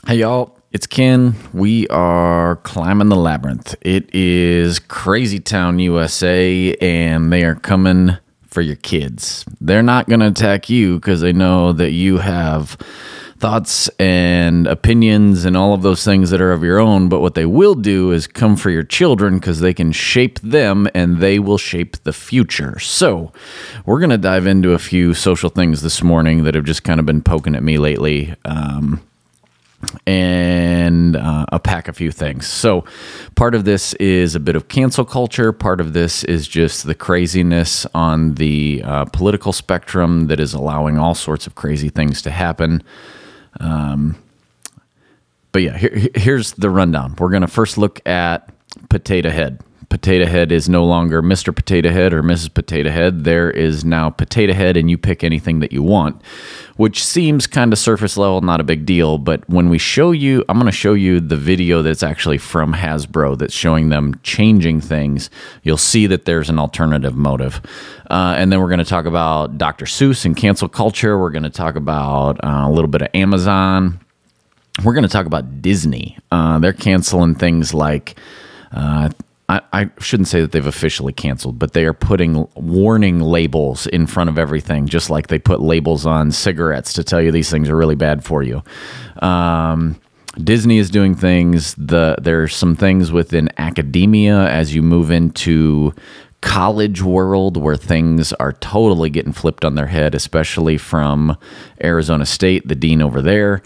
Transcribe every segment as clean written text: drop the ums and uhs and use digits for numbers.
Hey y'all, it's Ken. We are climbing the labyrinth. It is Crazy Town, USA, and they are coming for your kids. They're not going to attack you because they know that you have thoughts and opinions and all of those things that are of your own, but what they will do is come for your children because they can shape them and they will shape the future. So we're going to dive into a few social things this morning that have just kind of been poking at me lately. And unpack a few things. So part of this is a bit of cancel culture. Part of this is just the craziness on the political spectrum that is allowing all sorts of crazy things to happen. But yeah, here's the rundown. We're going to first look at Potato Head. Potato Head is no longer Mr. Potato Head or Mrs. Potato Head. There is now Potato Head, and you pick anything that you want, which seems kind of surface level, not a big deal. But when we show you, I'm going to show you the video that's actually from Hasbro that's showing them changing things. You'll see that there's an alternative motive. And then we're going to talk about Dr. Seuss and cancel culture. We're going to talk about a little bit of Amazon. We're going to talk about Disney. They're canceling things like... I shouldn't say that they've officially canceled, but they are putting warning labels in front of everything, just like they put labels on cigarettes to tell you these things are really bad for you. Disney is doing things. There's some things within academia as you move into college world where things are totally getting flipped on their head, especially from Arizona State, the dean over there.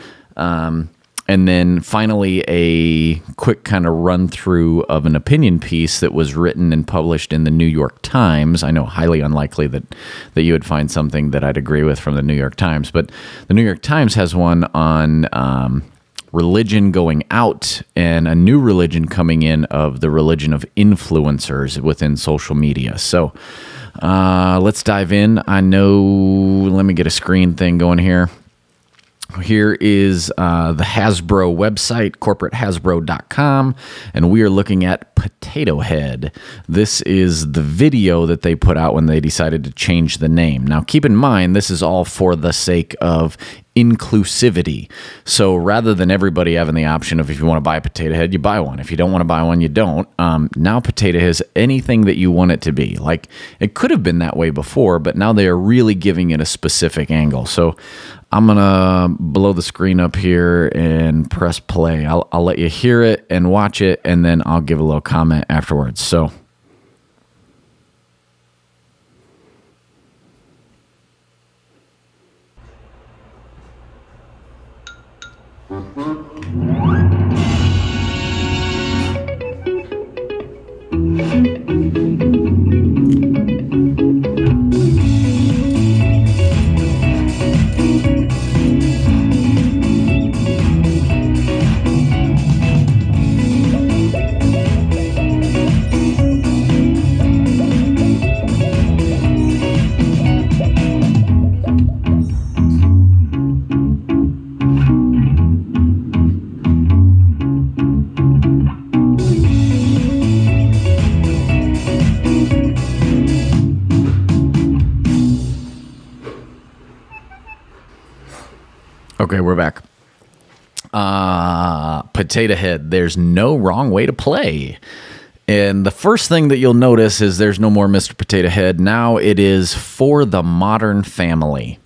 And then finally, a quick kind of run through of an opinion piece that was written and published in the New York Times. I know highly unlikely that you would find something that I'd agree with from the New York Times, but the New York Times has one on religion going out and a new religion coming in of the religion of influencers within social media. So let's dive in. Let me get a screen thing going here. Here is the Hasbro website, corporatehasbro.com, and we are looking at Potato Head. This is the video that they put out when they decided to change the name. Now, keep in mind, this is all for the sake of inclusivity. So rather than everybody having the option of if you want to buy a Potato Head, you buy one. If you don't want to buy one, you don't. Now Potato Head is anything that you want it to be. Like, it could have been that way before, but now they are really giving it a specific angle. So I'm going to blow the screen up here and press play. I'll let you hear it and watch it, and then I'll give a little comment afterwards. So... Okay, we're back. Potato Head, there's no wrong way to play. And the first thing that you'll notice is there's no more Mr. Potato Head. Now it is for the modern family.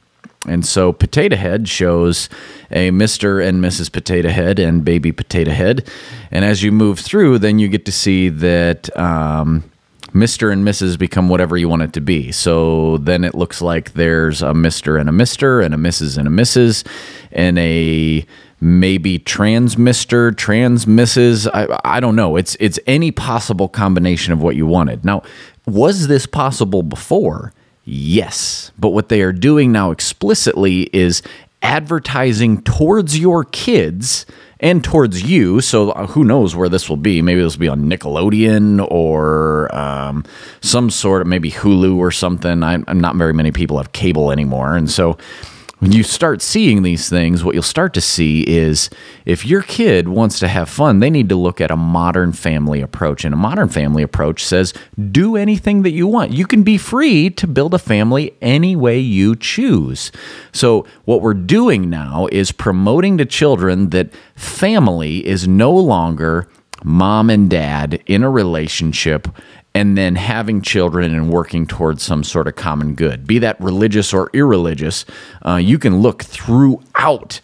And so Potato Head shows a Mr. and Mrs. Potato Head and baby Potato Head. And as you move through, then you get to see that Mr. and Mrs. become whatever you want it to be. So then it looks like there's a Mr. and a Mr. and a Mrs. and a Mrs. and a maybe trans Mr., trans Mrs. I don't know. It's any possible combination of what you wanted. Now, was this possible before? Yes. But what they are doing now explicitly is advertising towards your kids and towards you. So who knows where this will be? Maybe this will be on Nickelodeon or some sort of maybe Hulu or something. I'm not very many people have cable anymore. And so when you start seeing these things, what you'll start to see is if your kid wants to have fun, they need to look at a modern family approach. And a modern family approach says, do anything that you want. You can be free to build a family any way you choose. So what we're doing now is promoting to children that family is no longer mom and dad in a relationship and then having children and working towards some sort of common good, be that religious or irreligious. You can look throughout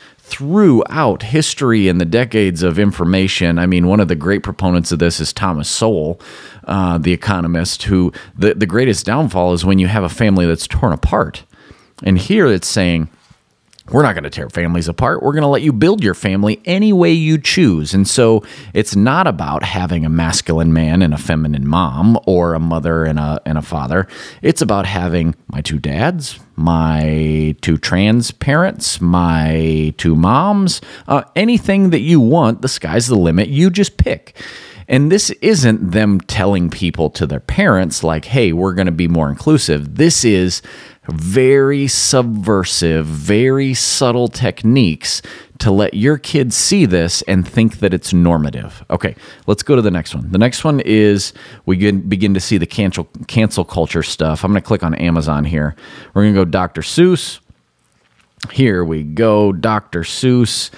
history and the decades of information. I mean, one of the great proponents of this is Thomas Sowell, the economist, who the greatest downfall is when you have a family that's torn apart. And here it's saying, we're not going to tear families apart. We're going to let you build your family any way you choose. And so it's not about having a masculine man and a feminine mom, or a mother and a father. It's about having my two dads, my two trans parents, my two moms, anything that you want. The sky's the limit. You just pick. And this isn't them telling people to their parents like, hey, we're going to be more inclusive. This is very subversive, very subtle techniques to let your kids see this and think that it's normative. Okay, let's go to the next one. The next one is we begin to see the cancel culture stuff. I'm going to click on Amazon here. We're going to go Dr. Seuss. Here we go, Dr. Seuss.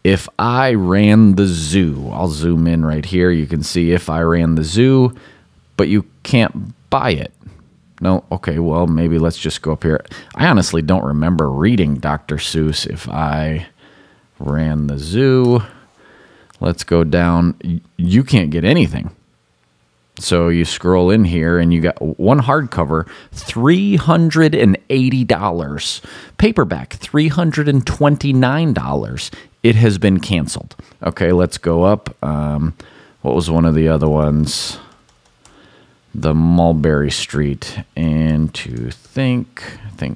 If I ran the zoo, I'll zoom in right here. You can see if I ran the zoo, but you can't buy it. No, okay, well, maybe let's just go up here. I honestly don't remember reading Dr. Seuss. If I ran the zoo, let's go down. You can't get anything. So you scroll in here and you got one hardcover, $380. Paperback, $329. It has been canceled. Okay, let's go up. What was one of the other ones? The Mulberry Street. And to think,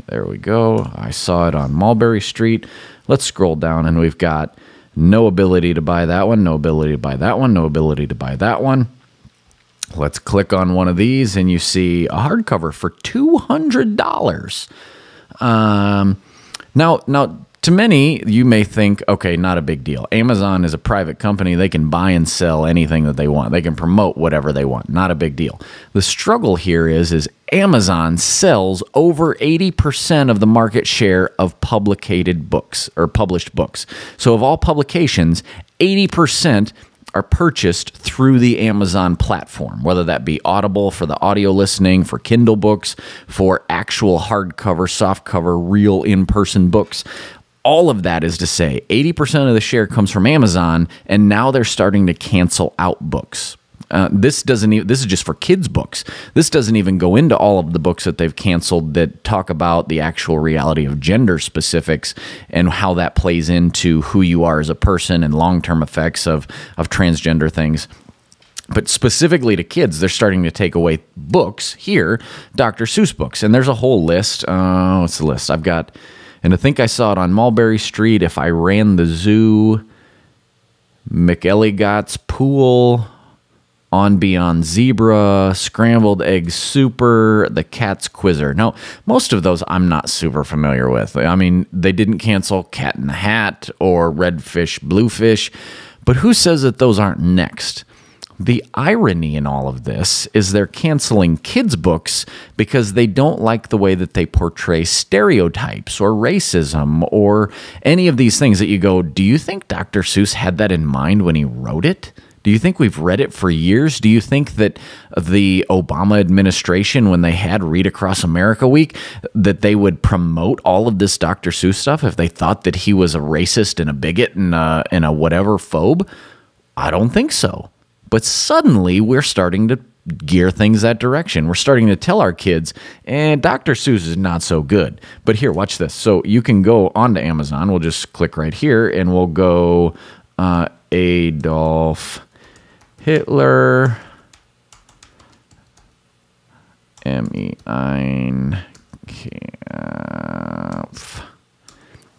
there we go. I saw it on Mulberry Street. Let's scroll down and we've got no ability to buy that one, no ability to buy that one, no ability to buy that one. Let's click on one of these and you see a hardcover for $200. Now, to many, you may think, okay, not a big deal. Amazon is a private company. They can buy and sell anything that they want. They can promote whatever they want. Not a big deal. The struggle here is Amazon sells over 80% of the market share of publicated books or published books. So of all publications, 80% are purchased through the Amazon platform, whether that be Audible for the audio listening, for Kindle books, for actual hardcover, softcover, real in-person books. All of that is to say 80% of the share comes from Amazon, and now they're starting to cancel out books. This is just for kids' books. This doesn't even go into all of the books that they've canceled that talk about the actual reality of gender specifics and how that plays into who you are as a person and long-term effects of transgender things. But specifically to kids, they're starting to take away books here, Dr. Seuss books. And there's a whole list. What's the list? I've got, and I think I saw it on Mulberry Street, If I Ran the Zoo, McElligot's Pool, On Beyond Zebra, Scrambled Egg Super, The Cat's Quizzer. Now, most of those I'm not super familiar with. I mean, they didn't cancel Cat in the Hat or Red Fish, Blue Fish, but who says that those aren't next? The irony in all of this is they're canceling kids' books because they don't like the way that they portray stereotypes or racism or any of these things that you go, do you think Dr. Seuss had that in mind when he wrote it? Do you think we've read it for years? Do you think that the Obama administration, when they had Read Across America Week, that they would promote all of this Dr. Seuss stuff if they thought that he was a racist and a bigot and a whatever phobe? I don't think so. But suddenly we're starting to gear things that direction. We're starting to tell our kids, Dr. Seuss is not so good. But here, watch this. So you can go onto Amazon. We'll just click right here and we'll go Adolf Hitler,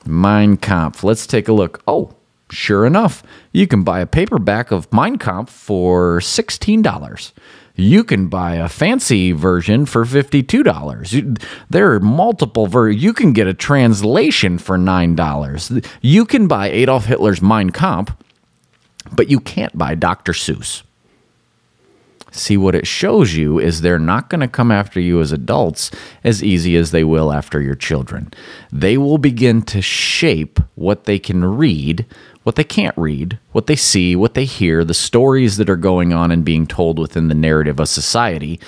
Mein Kampf. Let's take a look. Oh, sure enough, you can buy a paperback of Mein Kampf for $16. You can buy a fancy version for $52. There are multiple versions. You can get a translation for $9. You can buy Adolf Hitler's Mein Kampf, but you can't buy Dr. Seuss. See, what it shows you is they're not going to come after you as adults as easy as they will after your children. They will begin to shape what they can read, what they can't read, what they see, what they hear, the stories that are going on and being told within the narrative of society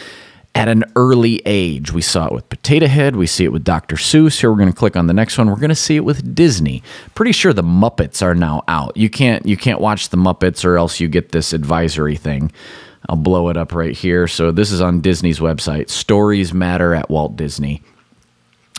at an early age. We saw it with Potato Head. We see it with Dr. Seuss. Here, we're going to click on the next one. We're going to see it with Disney. Pretty sure the Muppets are now out. You can't watch the Muppets or else you get this advisory thing. I'll blow it up right here. So this is on Disney's website. Stories Matter at Walt Disney.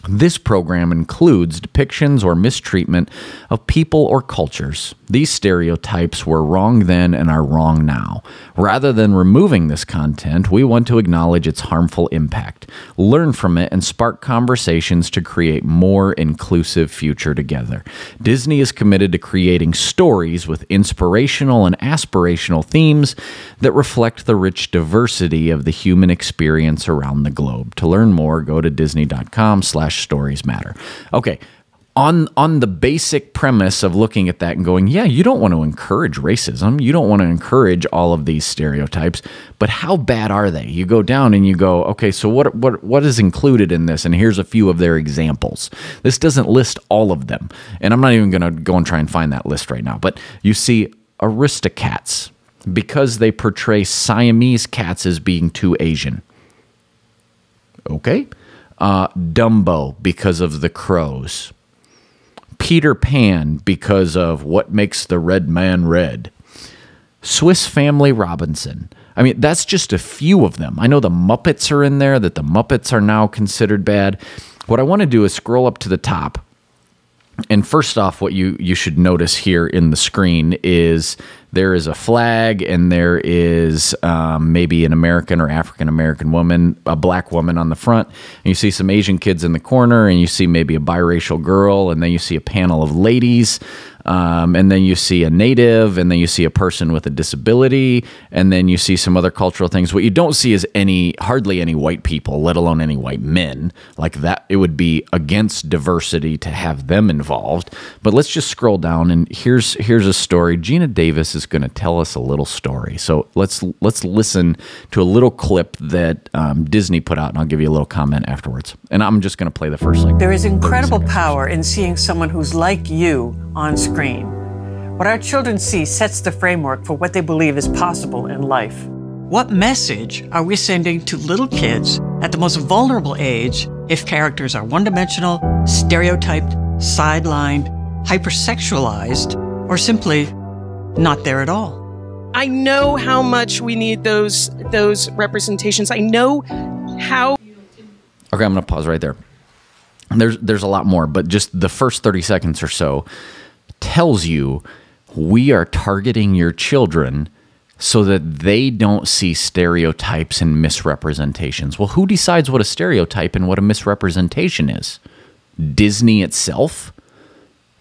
This program includes depictions or mistreatment of people or cultures. These stereotypes were wrong then and are wrong now. Rather than removing this content, we want to acknowledge its harmful impact, learn from it, and spark conversations to create more inclusive future together. Disney is committed to creating stories with inspirational and aspirational themes that reflect the rich diversity of the human experience around the globe. To learn more, go to disney.com/stories matter. Okay. On the basic premise of looking at that and going, yeah, you don't want to encourage racism. You don't want to encourage all of these stereotypes. But how bad are they? You go down and you go, okay, so what is included in this? And here's a few of their examples. This doesn't list all of them. And I'm not even going to go and try and find that list right now. But you see Aristocats, because they portray Siamese cats as being too Asian. Okay. Dumbo, because of the crows. Peter Pan, because of what makes the red man red. Swiss Family Robinson. I mean, that's just a few of them. I know the Muppets are in there, that the Muppets are now considered bad. What I want to do is scroll up to the top. And first off, what you should notice here in the screen is there is a flag and there is maybe an American or African-American woman, a black woman on the front. And you see some Asian kids in the corner, and you see maybe a biracial girl, and then you see a panel of ladies. And then you see a native, and then you see a person with a disability, and then you see some other cultural things. What you don't see is hardly any white people, let alone any white men. Like that, it would be against diversity to have them involved. But let's just scroll down, and here's a story. Gina Davis is going to tell us a little story. So let's listen to a little clip that Disney put out, and I'll give you a little comment afterwards. And I'm just going to play the first There is incredible power in seeing someone who's like you on screen. What our children see sets the framework for what they believe is possible in life. What message are we sending to little kids at the most vulnerable age if characters are one-dimensional, stereotyped, sidelined, hypersexualized, or simply not there at all? I know how much we need those representations. I know how. Okay, I'm going to pause right there. There's a lot more, but just the first 30 seconds or so tells you we are targeting your children so that they don't see stereotypes and misrepresentations. Well, who decides what a stereotype and what a misrepresentation is? Disney itself?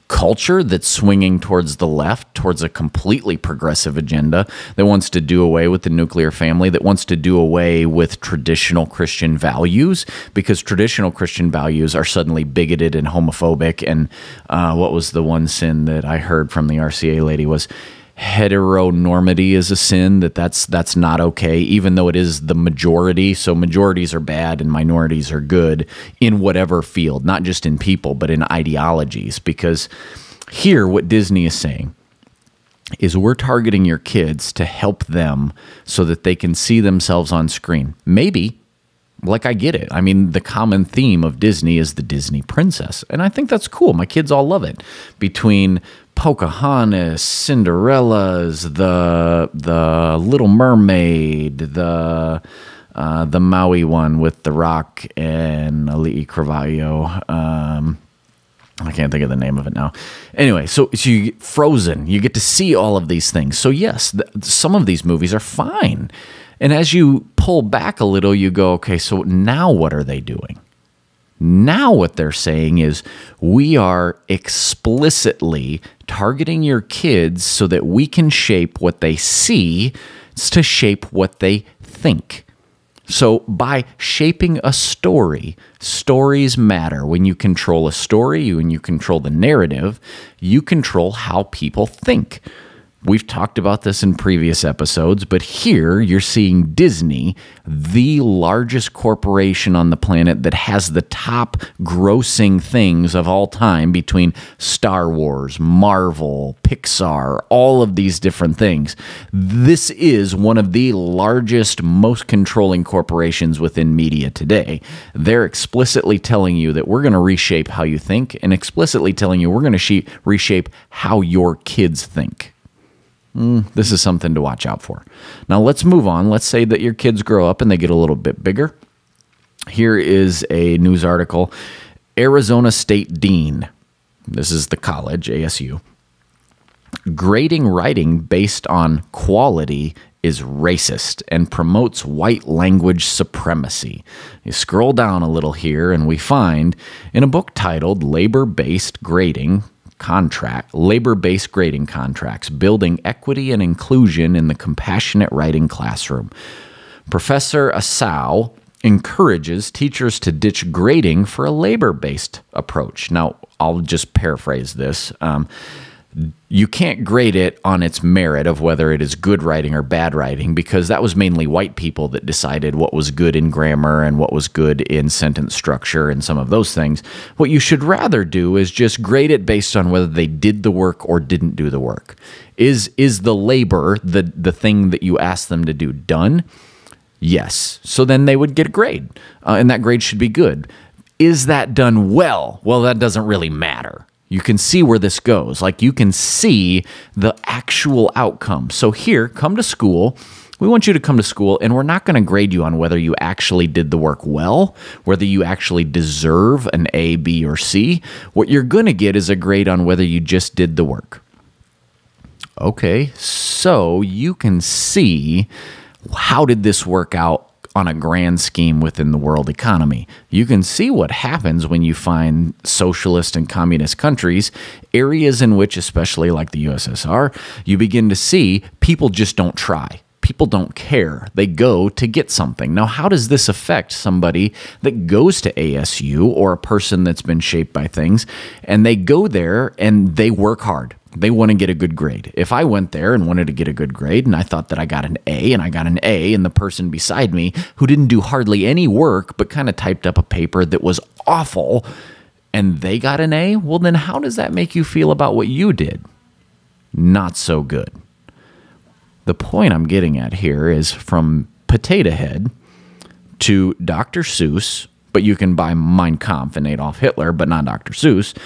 Culture that's swinging towards the left, towards a completely progressive agenda that wants to do away with the nuclear family, that wants to do away with traditional Christian values, because traditional Christian values are suddenly bigoted and homophobic. And what was the one sin that I heard from the RCA lady was heteronormity is a sin, that's not okay, even though it is the majority. So majorities are bad and minorities are good in whatever field, not just in people, but in ideologies. Because here, what Disney is saying is we're targeting your kids to help them so that they can see themselves on screen. Maybe, like, I get it. I mean, the common theme of Disney is the Disney princess, and I think that's cool. My kids all love it. Between Pocahontas, Cinderella's, the Little Mermaid, the Maui one with The Rock and Ali'i Carvalho. I can't think of the name of it now. Anyway, so you get Frozen. You get to see all of these things. So yes, some of these movies are fine. And as you pull back a little, you go, okay, so now what are they doing? Now what they're saying is we are explicitly targeting your kids so that we can shape what they see to shape what they think. So by shaping a story, stories matter. When you control a story, when you control the narrative, you control how people think. We've talked about this in previous episodes, but here you're seeing Disney, the largest corporation on the planet that has the top grossing things of all time between Star Wars, Marvel, Pixar, all of these different things. This is one of the largest, most controlling corporations within media today. They're explicitly telling you that we're going to reshape how you think, and explicitly telling you we're going to reshape how your kids think. This is something to watch out for. Now let's move on. Let's say that your kids grow up and they get a little bit bigger. Here is a news article. Arizona State Dean, this is the college, ASU, grading writing based on quality is racist and promotes white language supremacy. You scroll down a little here and we find in a book titled Labor-Based Grading Contracts, Building Equity and Inclusion in the Compassionate Writing Classroom. Professor Asau encourages teachers to ditch grading for a labor-based approach. Now, I'll just paraphrase this. You can't grade it on its merit of whether it is good writing or bad writing, because that was mainly white people that decided what was good in grammar and what was good in sentence structure and some of those things. What you should rather do is just grade it based on whether they did the work or didn't do the work. Is the labor, the thing that you asked them to do, done? Yes. So then they would get a grade, and that grade should be good. Is that done well? Well, that doesn't really matter. You can see where this goes. Like, you can see the actual outcome. So here, come to school. We want you to come to school, and we're not going to grade you on whether you actually did the work well, whether you actually deserve an A, B, or C. What you're going to get is a grade on whether you just did the work. Okay, so you can see, how did this work out on a grand scheme within the world economy? You can see what happens when you find socialist and communist countries, areas in which, especially like the USSR, you begin to see people just don't try. People don't care. They go to get something. Now, how does this affect somebody that goes to ASU, or a person that's been shaped by things, and they go there and they work hard? They want to get a good grade. If I went there and wanted to get a good grade and I thought that I got an A and I got an A, and the person beside me who didn't do hardly any work but kind of typed up a paper that was awful, and they got an A, well, then how does that make you feel about what you did? Not so good. The point I'm getting at here is from Potato Head to Dr. Seuss, but you can buy Mein Kampf and Adolf Hitler, but not Dr. Seuss,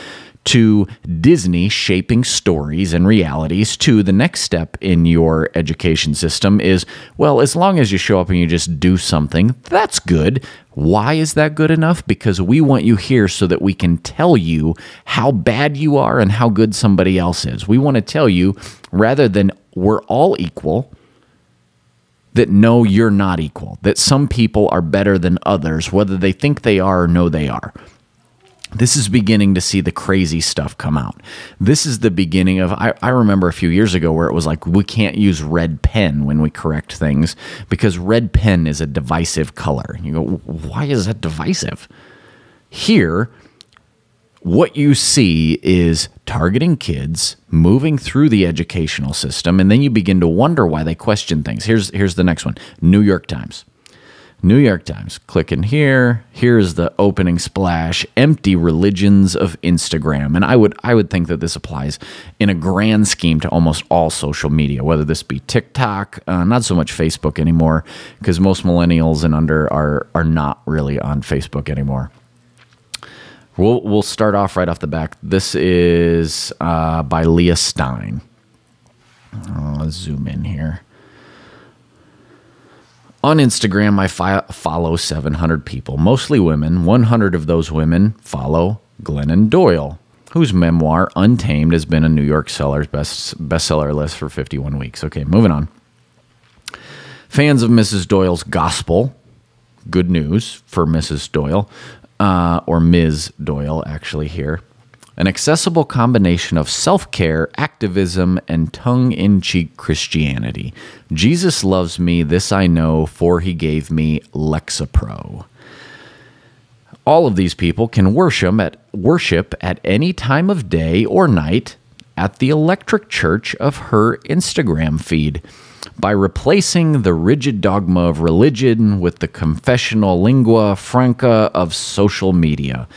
to Disney shaping stories and realities, to the next step in your education system is, well, as long as you show up and you just do something, that's good. Why is that good enough? Because we want you here so that we can tell you how bad you are and how good somebody else is. We want to tell you, rather than we're all equal, that no, you're not equal, that some people are better than others, whether they think they are or know they are. This is beginning to see the crazy stuff come out. This is the beginning of, I remember a few years ago where it was like, we can't use red pen when we correct things because red pen is a divisive color. You go, why is that divisive? Here, what you see is targeting kids, moving through the educational system, and then you begin to wonder why they question things. Here's the next one, New York Times. New York Times, click in here. Here's the opening splash, empty religions of Instagram. And I would think that this applies in a grand scheme to almost all social media, whether this be TikTok, not so much Facebook anymore, because most millennials and under are not really on Facebook anymore. We'll start off right off the back. This is by Leah Stein. Let's zoom in here. On Instagram, I follow 700 people, mostly women. 100 of those women follow Glennon Doyle, whose memoir, Untamed, has been a New York Seller's bestseller list for 51 weeks. Okay, moving on. Fans of Mrs. Doyle's gospel, good news for Mrs. Doyle, or Ms. Doyle, actually, here. an accessible combination of self-care, activism, and tongue-in-cheek Christianity. Jesus loves me, this I know, for he gave me Lexapro. All of these people can worship at any time of day or night at the electric church of her Instagram feed. By replacing the rigid dogma of religion with the confessional lingua franca of social media,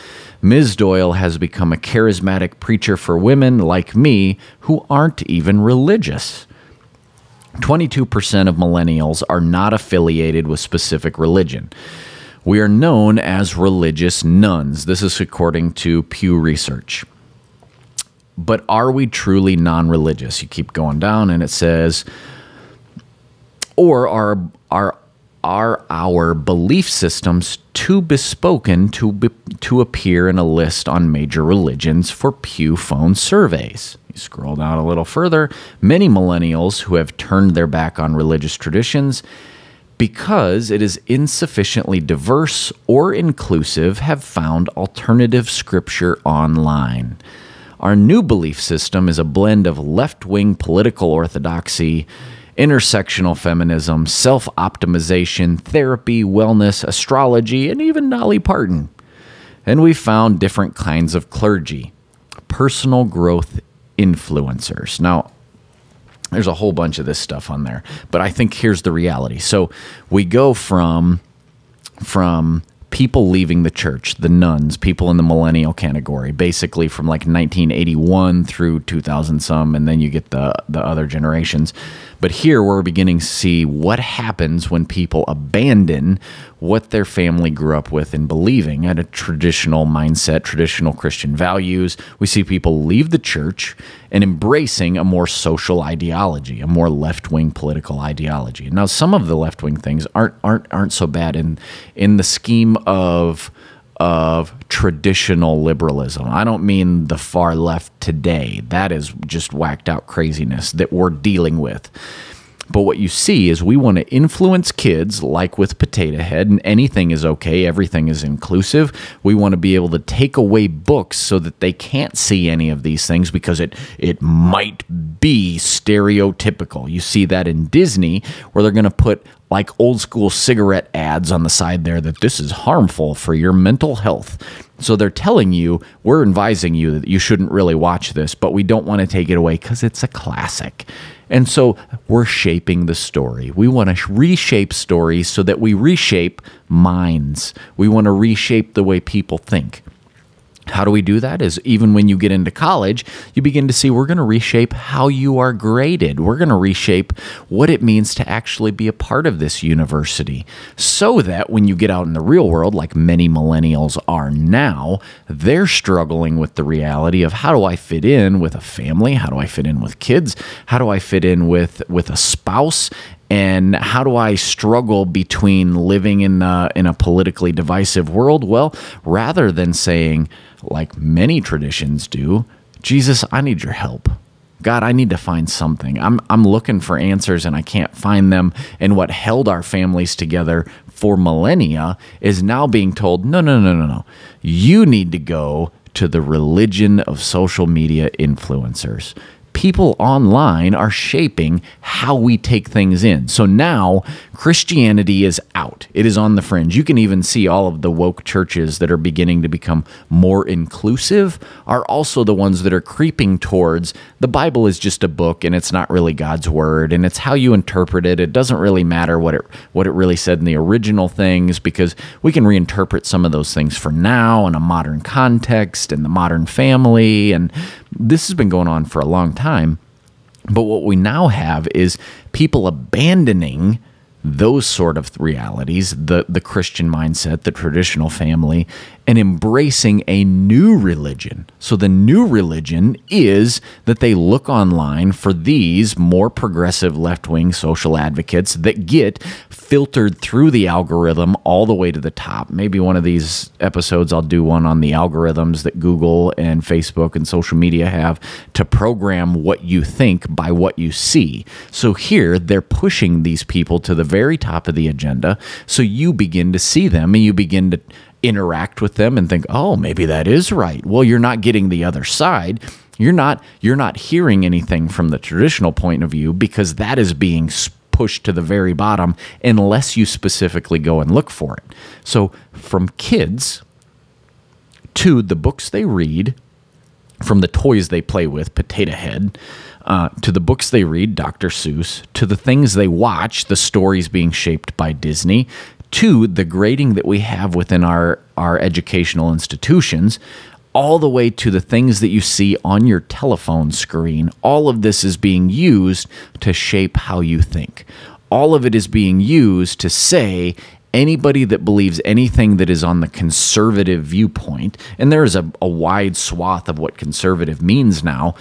Ms. Doyle has become a charismatic preacher for women like me who aren't even religious. 22% of millennials are not affiliated with specific religion. We are known as religious nuns. This is according to Pew Research. But are we truly non-religious? You keep going down and it says, or are our belief systems too bespoken to appear in a list on major religions for Pew phone surveys? You scroll down a little further. Many millennials who have turned their back on religious traditions because it is insufficiently diverse or inclusive have found alternative scripture online. Our new belief system is a blend of left-wing political orthodoxy, intersectional feminism, self-optimization, therapy, wellness, astrology, and even Dolly Parton. And we found different kinds of clergy, personal growth influencers. Now, there's a whole bunch of this stuff on there, but I think here's the reality. So we go from people leaving the church, the nuns, people in the millennial category, basically from like 1981 through 2000 some, and then you get the other generations. But here we're beginning to see what happens when people abandon what their family grew up with and believing at a traditional mindset, traditional Christian values. We see people leave the church and embracing a more social ideology, a more left-wing political ideology. Now, some of the left-wing things aren't so bad in the scheme of traditional liberalism. I don't mean the far left today. That is just whacked out craziness that we're dealing with. But what you see is we want to influence kids, like with Potato Head, and anything is okay, everything is inclusive. We want to be able to take away books so that they can't see any of these things because it might be stereotypical. You see that in Disney, where they're going to put like old school cigarette ads on the side there that this is harmful for your mental health. So they're telling you, we're advising you that you shouldn't really watch this, but we don't want to take it away because it's a classic. And so we're shaping the story. We want to reshape stories so that we reshape minds. We want to reshape the way people think. How do we do that? Is even when you get into college, you begin to see we're going to reshape how you are graded. We're going to reshape what it means to actually be a part of this university so that when you get out in the real world, like many millennials are now, they're struggling with the reality of how do I fit in with a family? How do I fit in with kids? How do I fit in with a spouse? And how do I struggle between living in a politically divisive world? Well, rather than saying, like many traditions do, Jesus, I need your help. God, I need to find something. I'm looking for answers and I can't find them. And what held our families together for millennia is now being told, no. You need to go to the religion of social media influencers. People online are shaping how we take things in. So now Christianity is out. It is on the fringe. You can even see all of the woke churches that are beginning to become more inclusive are also the ones that are creeping towards the Bible is just a book and it's not really God's word and it's how you interpret it. It doesn't really matter what it really said in the original things because we can reinterpret some of those things for now in a modern context and the modern family. And this has been going on for a long time. But what we now have is people abandoning those sort of realities, the Christian mindset, the traditional family, and embracing a new religion. So the new religion is that they look online for these more progressive left-wing social advocates that get filtered through the algorithm all the way to the top. Maybe one of these episodes I'll do one on the algorithms that Google and Facebook and social media have to program what you think by what you see. So here they're pushing these people to the very top of the agenda, so you begin to see them and you begin to interact with them and think, oh, maybe that is right. Well, you're not getting the other side. You're not hearing anything from the traditional point of view, because that is being pushed to the very bottom unless you specifically go and look for it. So from kids to the books they read, from the toys they play with, Potato Head, to the books they read, Dr. Seuss, to the things they watch, the stories being shaped by Disney, to the grading that we have within our educational institutions, all the way to the things that you see on your telephone screen. All of this is being used to shape how you think. All of it is being used to say anybody that believes anything that is on the conservative viewpoint, and there is a wide swath of what conservative means now,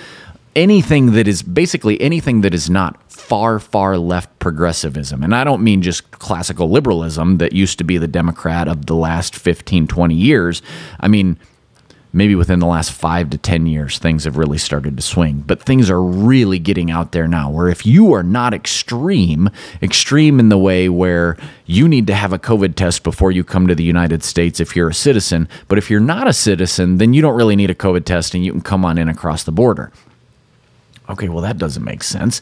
anything that is basically anything that is not far, far left progressivism. And I don't mean just classical liberalism that used to be the Democrat of the last 15, 20 years. I mean, maybe within the last 5 to 10 years, things have really started to swing. But things are really getting out there now, where if you are not extreme in the way where you need to have a COVID test before you come to the United States if you're a citizen, but if you're not a citizen, then you don't really need a COVID test and you can come on in across the border. Okay, well, that doesn't make sense.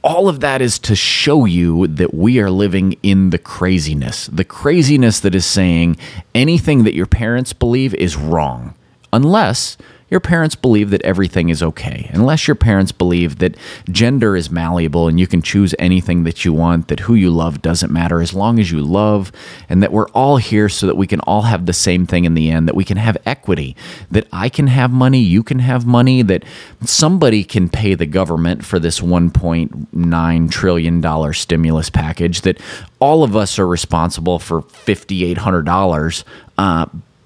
All of that is to show you that we are living in the craziness that is saying anything that your parents believe is wrong. Unless your parents believe that everything is okay. Unless your parents believe that gender is malleable and you can choose anything that you want, that who you love doesn't matter as long as you love, and that we're all here so that we can all have the same thing in the end, that we can have equity, that I can have money, you can have money, that somebody can pay the government for this $1.9 trillion stimulus package, that all of us are responsible for $5,800,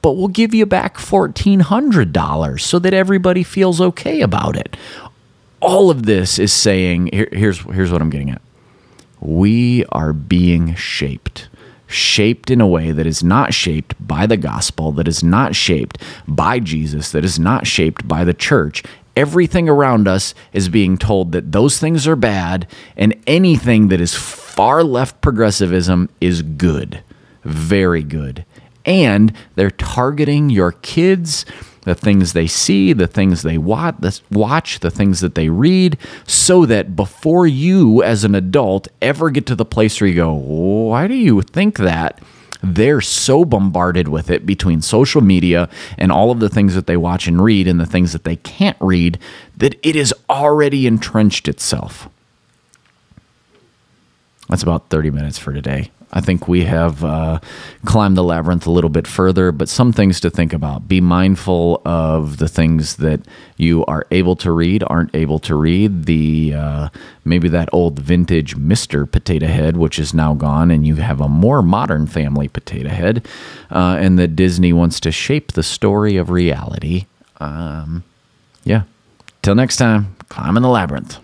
but we'll give you back $1,400 so that everybody feels okay about it. All of this is saying, here's what I'm getting at. We are being shaped in a way that is not shaped by the gospel, that is not shaped by Jesus, that is not shaped by the church. Everything around us is being told that those things are bad, and anything that is far left progressivism is good, very good. And they're targeting your kids, the things they see, the things they watch, the things that they read, so that before you as an adult ever get to the place where you go, why do you think that? They're so bombarded with it between social media and all of the things that they watch and read and the things that they can't read, that it has already entrenched itself. That's about 30 minutes for today. I think we have climbed the labyrinth a little bit further, but some things to think about. Be mindful of the things that you are able to read, aren't able to read. Maybe that old vintage Mr. Potato Head, which is now gone, and you have a more modern family Potato Head, and that Disney wants to shape the story of reality. Yeah. Till next time, climbing the labyrinth.